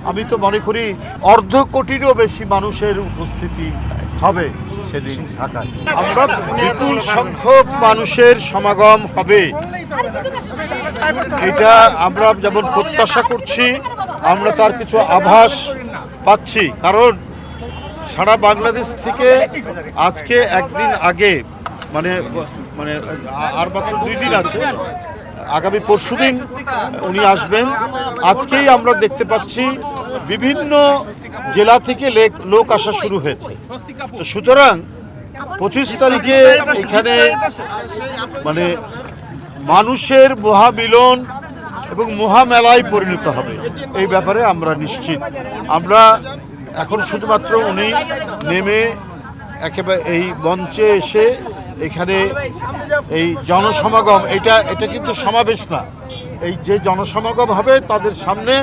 আমি তো মনে করি অর্ধ কোটিরও বেশি মানুষের উপস্থিতি হবে সেদিন ঢাকায়। আমরা বিপুল সংখ্যক মানুষের সমাগম হবে এটা আমরা যেমন প্রত্যাশা করছি, আমরা তার কিছু আভাস পাচ্ছি। কারণ সারা বাংলাদেশ থেকে আজকে একদিন আগে মানে মানে আর মাত্র 2 দিন আছে, আগামী পরশুদিন উনি আসবেন। আজকেই আমরা দেখতে পাচ্ছি বিভিন্ন জেলা থেকে লোক আসা শুরু হয়েছে। সুতরাং 25 তারিখে এখানে মানে মানুষের মহামিলন এবং মহামেলায় পরিণত হবে, এই ব্যাপারে আমরা নিশ্চিত। আমরা এখন শুধুমাত্র উনি নেমে একেবারে এই মঞ্চে এসে এখানে এই জনসমাগম, এটা কিন্তু সমাবেশ না, এই যে জনসমাগম হবে তাদের সামনে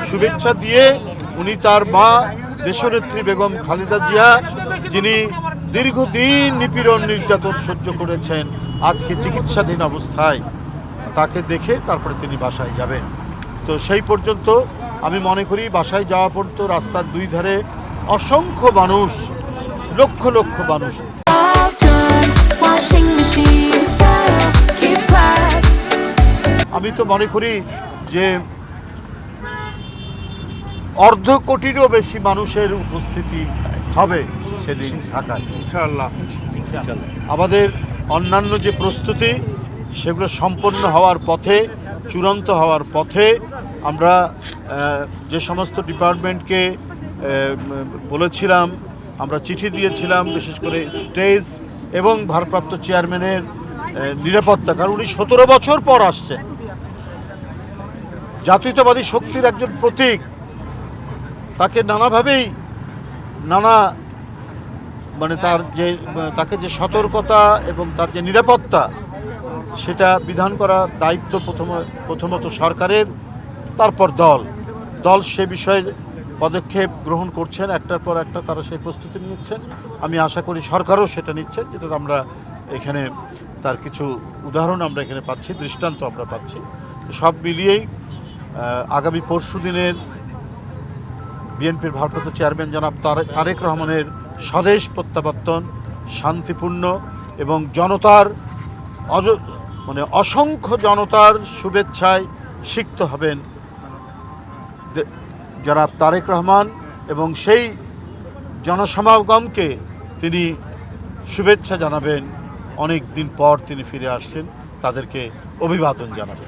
শুভেচ্ছা দিয়ে উনি তার মা দেশনেত্রী বেগম খালেদা জিয়া, যিনি দীর্ঘদিন নিপীড়ন নির্যাতন সহ্য করেছেন, আজকে চিকিৎসাধীন অবস্থায়, তাকে দেখে তারপরে তিনি বাসায় যাবেন। তো সেই পর্যন্ত আমি মনে করি বাসায় যাওয়া পর্যন্ত রাস্তার 2 ধারে অসংখ্য মানুষ, লক্ষ লক্ষ মানুষ। আমি তো মনে করি যে অর্ধ কোটিরও বেশি মানুষের উপস্থিতি হবে সেদিন ঢাকায় ইনশাআল্লাহ। আমাদের অন্যান্য যে প্রস্তুতি সেগুলো সম্পন্ন হওয়ার পথে, চূড়ান্ত হওয়ার পথে। আমরা যে সমস্ত ডিপার্টমেন্টকে বলেছিলাম, আমরা চিঠি দিয়েছিলাম, বিশেষ করে স্টেজ এবং ভারপ্রাপ্ত চেয়ারম্যানের নিরাপত্তা, কারণ উনি 17 বছর পর আসছেন, জাতীয়তাবাদী শক্তির একজন প্রতীক, তাকে নানাভাবেই মানে তাকে যে সতর্কতা এবং তার যে নিরাপত্তা সেটা বিধান করার দায়িত্ব প্রথমত সরকারের, তারপর দল সে বিষয়ে পদক্ষেপ গ্রহণ করছেন, একটার পর একটা তারা সেই প্রস্তুতি নিচ্ছেন। আমি আশা করি সরকারও সেটা নিচ্ছে, যেটা আমরা এখানে তার কিছু উদাহরণ আমরা এখানে পাচ্ছি, দৃষ্টান্ত আমরা পাচ্ছি। তো সব মিলিয়েই আগামী পরশুদিনের বিএনপির ভারপ্রাপ্ত চেয়ারম্যান জনাব তারেক রহমানের স্বদেশ প্রত্যাবর্তন শান্তিপূর্ণ এবং জনতার মানে অসংখ্য জনতার শুভেচ্ছায় সিক্ত হবেন জনাব তারেক রহমান, এবং সেই জনসমাগমকে তিনি শুভেচ্ছা জানাবেন। অনেক দিন পর তিনি ফিরে আসছেন, তাদেরকে অভিবাদন জানাবেন।